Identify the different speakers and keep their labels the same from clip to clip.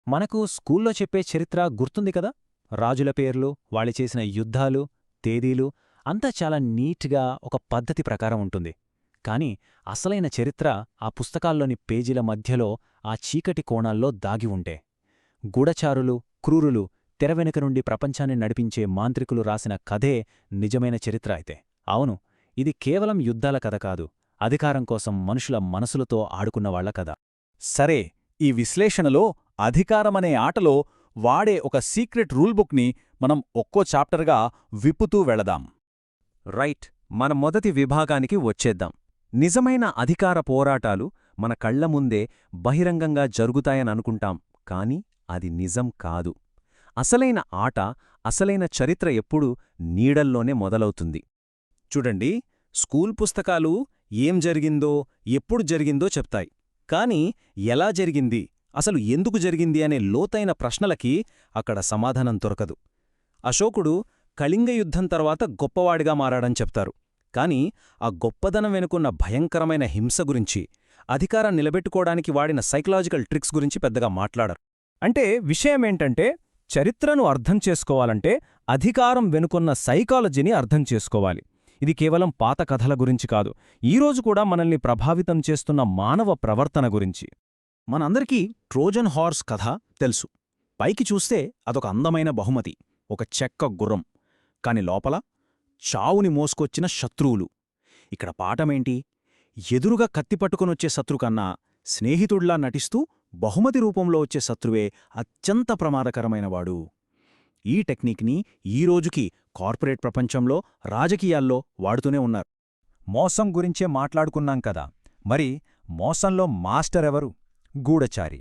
Speaker 1: మనకు స్కూల్లో చెప్పే చరిత్ర గుర్తుంది కదా. రాజుల పేర్లు, వాళ్ళు చేసిన యుద్ధాలు, తేదీలు అంతా చాలా నీట్గా ఒక పద్ధతి ప్రకారం ఉంటుంది. కాని అసలైన చరిత్ర ఆ పుస్తకాల్లోని పేజీల మధ్యలో ఆ చీకటి కోణాల్లో దాగి ఉంటే. గూఢచారులు, క్రూరులు, తెరవెనుక నుండి ప్రపంచాన్ని నడిపించే మాంత్రికులు రాసిన కథే నిజమైన చరిత్ర అయితే. అవును, ఇది కేవలం యుద్ధాల కథ కాదు, అధికారం కోసం మనుషుల మనసులతో ఆడుకున్నవాళ్ల కథ.
Speaker 2: సరే, ఈ విశ్లేషణలో అధికారమనే ఆటలో వాడే ఒక సీక్రెట్ రూల్బుక్ని మనం ఒక్కో చాప్టర్గా విప్పుతూ వెళదాం.
Speaker 3: రైట్, మన మొదటి విభాగానికి వచ్చేద్దాం. నిజమైన అధికార పోరాటాలు మన కళ్ల ముందే బహిరంగంగా జరుగుతాయననుకుంటాం, కాని అది నిజం కాదు. అసలైన ఆట, అసలైన చరిత్ర ఎప్పుడూ నీడల్లోనే మొదలవుతుంది.
Speaker 2: చూడండి, స్కూల్ పుస్తకాలు ఏం జరిగిందో, ఎప్పుడు జరిగిందో చెప్తాయి. కాని ఎలా జరిగింది, అసలు ఎందుకు జరిగింది అనే లోతైన ప్రశ్నలకి అక్కడ సమాధానం దొరకదు. అశోకుడు కళింగ యుద్ధం తర్వాత గొప్పవాడిగా మారాడని చెప్తారు. కాని ఆ గొప్పదనం వెనుకున్న భయంకరమైన హింస గురించి, అధికారం నిలబెట్టుకోవడానికి వాడిన సైకలాజికల్ ట్రిక్స్ గురించి పెద్దగా మాట్లాడరు.
Speaker 4: అంటే విషయమేంటంటే, చరిత్రను అర్థం చేసుకోవాలంటే అధికారం వెనుకున్న సైకాలజీని అర్థం చేసుకోవాలి. ఇది కేవలం పాత కథల గురించి కాదు, ఈరోజు కూడా మనల్ని ప్రభావితం చేస్తున్న మానవ ప్రవర్తన గురించి.
Speaker 2: మనందరికీ ట్రోజన్ హార్స్ కథ తెలుసు. పైకి చూస్తే అదొక అందమైన బహుమతి, ఒక చెక్క గుర్రం. కాని లోపల చావుని మోసుకొచ్చిన శత్రువులు. ఇక్కడ పాఠమేంటి? ఎదురుగా కత్తిపట్టుకునొచ్చే శత్రుకన్నా స్నేహితుడ్లా నటిస్తూ బహుమతి రూపంలో వచ్చే శత్రువే అత్యంత ప్రమాదకరమైనవాడు. ఈ టెక్నిక్ని ఈరోజుకి కార్పొరేట్ ప్రపంచంలో, రాజకీయాల్లో వాడుతూనే ఉన్నారు.
Speaker 5: మోసం గురించే మాట్లాడుకున్నాం కదా, మరి మోసంలో మాస్టర్ ఎవరు? గూఢచారి.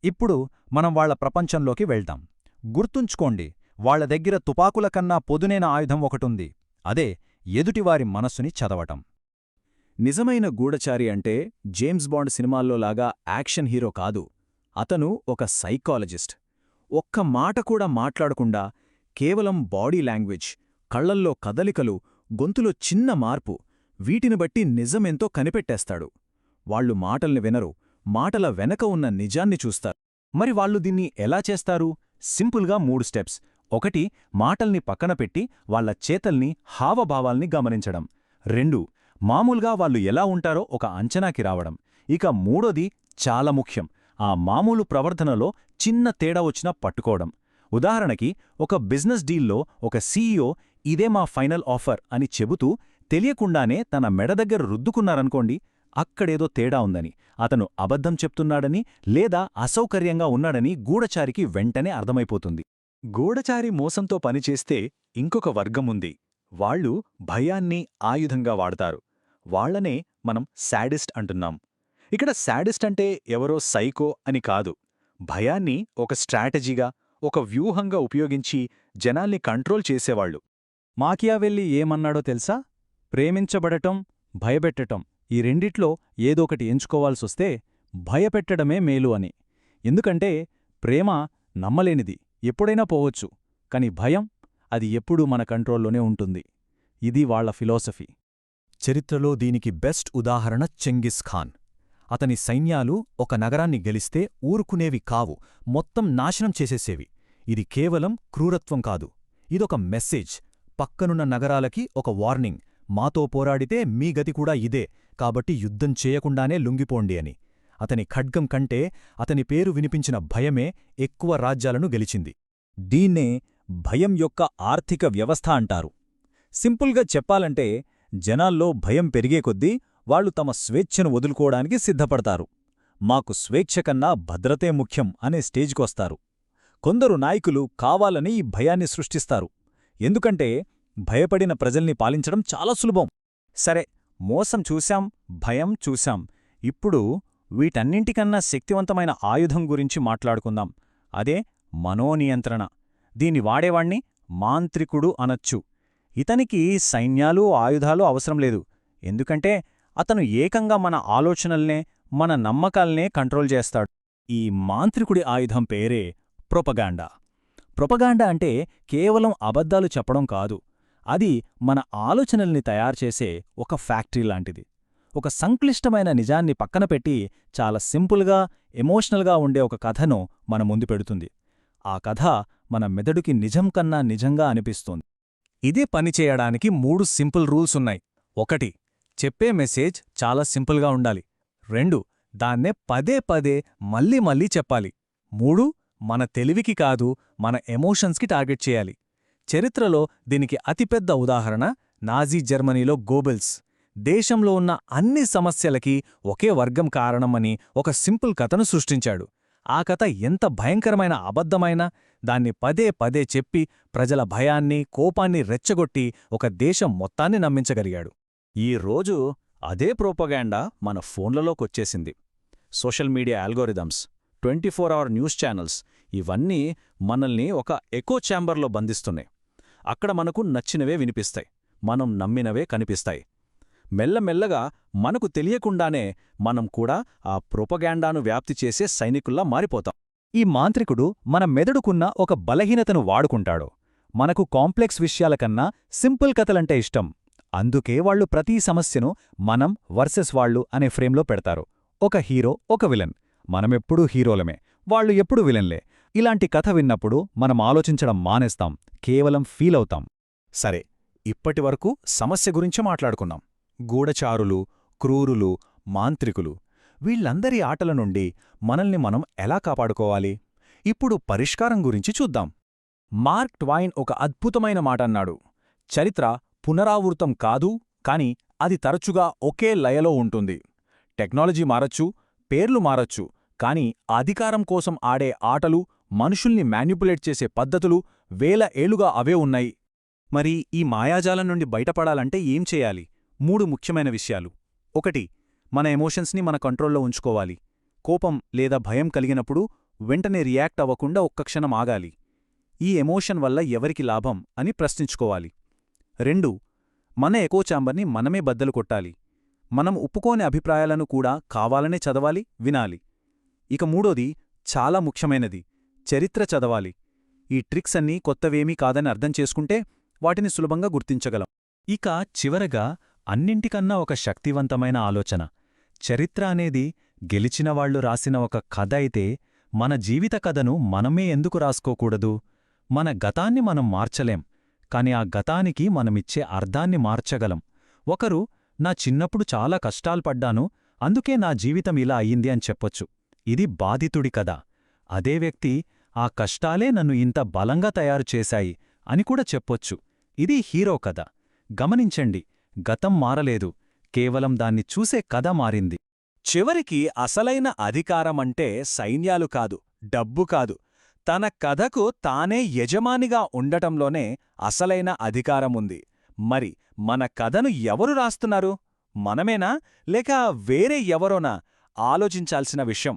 Speaker 5: ఇప్పుడు మనం వాళ్ల ప్రపంచంలోకి వెళ్దాం. గుర్తుంచుకోండి, వాళ్ల దగ్గర తుపాకుల కన్నా పొదునైన ఆయుధం ఒకటుంది. అదే ఎదుటివారి మనస్సుని చదవటం.
Speaker 2: నిజమైన గూఢచారి అంటే జేమ్స్ బాండ్ సినిమాల్లోలాగా యాక్షన్ హీరో కాదు. అతను ఒక సైకాలజిస్ట్. ఒక్క మాట కూడా మాట్లాడకుండా కేవలం బాడీ లాంగ్వేజ్, కళ్లల్లో కదలికలు, గొంతులో చిన్న మార్పు, వీటిని బట్టి నిజమెంతో కనిపెట్టేస్తాడు. వాళ్లు మాటల్ని వినరు, మాటల వెనక ఉన్న నిజాన్ని చూస్తారు. మరి వాళ్లు దీన్ని ఎలా చేస్తారు? సింపుల్గా 3 స్టెప్స్. 1. మాటల్ని పక్కన పెట్టి వాళ్ల చేతల్ని, హావభావాల్ని గమనించడం. 2. మామూలుగా వాళ్ళు ఎలా ఉంటారో ఒక అంచనాకి రావడం. ఇక 3ది చాలా ముఖ్యం, ఆ మామూలు ప్రవర్తనలో చిన్న తేడా వచ్చినా పట్టుకోవడం. ఉదాహరణకి, ఒక బిజినెస్ డీల్లో ఒక సీఈఓ ఇదే మా ఫైనల్ ఆఫర్ అని చెబుతూ తెలియకుండానే తన మెడ దగ్గర రుద్దుకున్నారనుకోండి, అక్కడేదో తేడా ఉందని, అతను అబద్ధం చెప్తున్నాడని లేదా అసౌకర్యంగా ఉన్నాడని గూఢచారికి వెంటనే అర్థమైపోతుంది. గూఢచారి మోసంతో పనిచేస్తే ఇంకొక వర్గముంది. వాళ్ళు భయాన్ని ఆయుధంగా వాడతారు. వాళ్లనే మనం శాడిస్ట్ అంటున్నాం. ఇక్కడ శాడిస్ట్ అంటే ఎవరో సైకో అని కాదు. భయాన్ని ఒక స్ట్రాటజీగా, ఒక వ్యూహంగా ఉపయోగించి జనాల్ని కంట్రోల్ చేసేవాళ్లు.
Speaker 4: మాకియావెల్లి ఏమన్నాడో తెలుసా? ప్రేమించబడటం, భయపెట్టటం, ఈ రెండిట్లో ఏదోకటి ఎంచుకోవాల్సొస్తే భయపెట్టడమే మేలు అని. ఎందుకంటే ప్రేమ నమ్మలేనిది, ఎప్పుడైనా పోవచ్చు. కాని భయం, అది ఎప్పుడూ మన కంట్రోల్లోనే ఉంటుంది. ఇది వాళ్ల ఫిలాసఫీ.
Speaker 5: చరిత్రలో దీనికి బెస్ట్ ఉదాహరణ చెంగిస్ ఖాన్. అతని సైన్యాలు ఒక నగరాన్ని గెలిస్తే ఊరుకునేవి కావు, మొత్తం నాశనం చేసేసేవి. ఇది కేవలం క్రూరత్వం కాదు, ఇదొక మెసేజ్. పక్కనున్న నగరాలకి ఒక వార్నింగ్, మాతో పోరాడితే మీ గతి కూడా ఇదే, కాబట్టి యుద్ధం చేయకుండానే లొంగిపోండి అని. అతని ఖడ్గం కంటే అతని పేరు వినిపించిన భయమే ఎక్కువ రాజ్యాలను గెలిచింది.
Speaker 2: దీన్నే భయం యొక్క ఆర్థిక వ్యవస్థ అంటారు. సింపుల్గా చెప్పాలంటే, జనాల్లో భయం పెరిగే కొద్దీ వాళ్లు తమ స్వేచ్ఛను వదులుకోవడానికి సిద్ధపడతారు. మాకు స్వేచ్ఛ కన్నా భద్రతే ముఖ్యం అనే స్టేజ్కొస్తారు. కొందరు నాయకులు కావాలని ఈ భయాన్ని సృష్టిస్తారు. ఎందుకంటే భయపడిన ప్రజల్ని పాలించడం చాలా సులభం. సరే, మోసం చూశాం, భయం చూశాం. ఇప్పుడు వీటన్నింటికన్నా శక్తివంతమైన ఆయుధం గురించి మాట్లాడుకుందాం. అదే మనోనియంత్రణ. దీన్ని వాడేవాణ్ణి మాంత్రికుడు అనొచ్చు. ఇతనికి సైన్యాలు, ఆయుధాలు అవసరం లేదు. ఎందుకంటే అతను ఏకంగా మన ఆలోచనల్నే, మన నమ్మకాల్నే కంట్రోల్ చేస్తాడు. ఈ మాంత్రికుడి ఆయుధం పేరే ప్రొపగాండా. ప్రొపగాండా అంటే కేవలం అబద్ధాలు చెప్పడం కాదు, అది మన ఆలోచనల్ని తయారుచేసే ఒక ఫ్యాక్టరీ లాంటిది.
Speaker 4: ఒక సంక్లిష్టమైన నిజాన్ని పక్కన పెట్టి చాలా సింపుల్గా ఎమోషనల్గా ఉండే ఒక కథను మన ముందు పెడుతుంది. ఆ కథ మన మెదడుకి నిజం కన్నా నిజంగా అనిపిస్తోంది.
Speaker 5: ఇదే పని చేయడానికి 3 సింపుల్ రూల్స్ ఉన్నాయి. 1. చెప్పే మెసేజ్ చాలా సింపుల్గా ఉండాలి. 2. దాన్నే పదే పదే మళ్ళీ మళ్ళీ చెప్పాలి. 3. మన తెలివికి కాదు, మన ఎమోషన్స్కి టార్గెట్ చేయాలి. చరిత్రలో దీనికి అతిపెద్ద ఉదాహరణ నాజీ జర్మనీలో గోబెల్స్. దేశంలో ఉన్న అన్ని సమస్యలకి ఒకే వర్గం కారణమని ఒక సింపుల్ కథను సృష్టించాడు. ఆ కథ ఎంత భయంకరమైన అబద్ధమైనా దాన్ని పదే పదే చెప్పి ప్రజల భయాన్ని, కోపాన్ని రెచ్చగొట్టి ఒక దేశం మొత్తాన్ని నమ్మించగలిగాడు.
Speaker 2: ఈ రోజు అదే ప్రోపగాండా మన ఫోన్లలోకొచ్చేసింది. Social media algorithms, 24 hour news channels ఇవన్నీ మనల్ని ఒక ఎకో ఛాంబర్లో బంధిస్తున్నాయి. అక్కడ మనకు నచ్చినవే వినిపిస్తాయి, మనం నమ్మినవే కనిపిస్తాయి. మెల్లమెల్లగా మనకు తెలియకుండానే మనం కూడా ఆ ప్రోపగాండాను వ్యాప్తి చేసే సైనికుల్లా మారిపోతాం.
Speaker 4: ఈ మాంత్రికుడు మన మెదడుకున్న ఒక బలహీనతను వాడుకుంటాడు. మనకు కాంప్లెక్స్ విషయాలకన్నా సింపుల్ కథలంటే ఇష్టం. అందుకే వాళ్లు ప్రతీ సమస్యను మనం వర్సెస్ వాళ్లు అనే ఫ్రేమ్లో పెడతారు. ఒక హీరో, ఒక విలన్. మనమెప్పుడూ హీరోలమే, వాళ్లు ఎప్పుడూ విలన్లే. ఇలాంటి కథ విన్నప్పుడు మనం ఆలోచించడం మానేస్తాం, కేవలం ఫీలవుతాం.
Speaker 5: సరే, ఇప్పటివరకు సమస్య గురించి మాట్లాడుకున్నాం. గూఢచారులు, క్రూరులు, మాంత్రికులు వీళ్లందరి ఆటల నుండి మనల్ని మనం ఎలా కాపాడుకోవాలి? ఇప్పుడు పరిష్కారం గురించి చూద్దాం. మార్క్ ట్వైన్ ఒక అద్భుతమైన మాట అన్నాడు. చరిత్ర పునరావృతం కాదు, కాని అది తరచుగా ఒకే లయలో ఉంటుంది. టెక్నాలజీ మారచ్చు, పేర్లు మారచ్చు, కాని అధికారం కోసం ఆడే ఆటలు, మనుషుల్ని మ్యానిపులేట్ చేసే పద్ధతులు వేల ఏళ్లుగా అవే ఉన్నాయి. మరి ఈ మాయాజాలం నుండి బయటపడాలంటే ఏం చేయాలి? 3 ముఖ్యమైన విషయాలు. 1. మన ఎమోషన్స్ని మన కంట్రోల్లో ఉంచుకోవాలి. కోపం లేదా భయం కలిగినప్పుడు వెంటనే రియాక్ట్ అవ్వకుండా ఒక్క క్షణం ఆగాలి. ఈ ఎమోషన్ వల్ల ఎవరికి లాభం అని ప్రశ్నించుకోవాలి. 2. మన ఎకో ఛాంబర్ని మనమే బద్దలు కొట్టాలి. మనం ఒప్పుకోని అభిప్రాయాలను కూడా కావాలనే చదవాలి, వినాలి. ఇక 3. చాలా ముఖ్యమైనది, చరిత్ర చదవాలి. ఈ ట్రిక్స్ అన్నీ కొత్తవేమీ కాదని అర్థం చేసుకుంటే వాటిని సులభంగా గుర్తించగలం.
Speaker 4: ఇక చివరగా అన్నింటికన్నా ఒక శక్తివంతమైన ఆలోచన. చరిత్ర అనేది గెలిచినవాళ్లు రాసిన ఒక కథ అయితే మన జీవిత కథను మనమే ఎందుకు రాసుకోకూడదు? మన గతాన్ని మనం మార్చలేం, కాని ఆ గతానికి మనమిచ్చే అర్థాన్ని మార్చగలం. ఒకరు నా చిన్నప్పుడు చాలా కష్టాలు పడ్డాను, అందుకే నా జీవితం ఇలా అయ్యింది అని చెప్పొచ్చు. ఇది బాధితుడి కథ. అదే వ్యక్తి ఆ కష్టాలే నన్ను ఇంత బలంగా తయారు చేశాయి అని కూడా చెప్పొచ్చు. ఇది హీరో కథ. గమనించండి, గతం మారలేదు, కేవలం దాన్ని చూసే కథ మారింది.
Speaker 2: చివరికి అసలైన అధికారమంటే సైన్యాలు కాదు, డబ్బు కాదు, తన కథకు తానే యజమానిగా ఉండటంలోనే అసలైన అధికారముంది. మరి మన కథను ఎవరు రాస్తున్నారు? మనమేనా, లేక వేరే ఎవరోనా? ఆలోచించాల్సిన విషయం.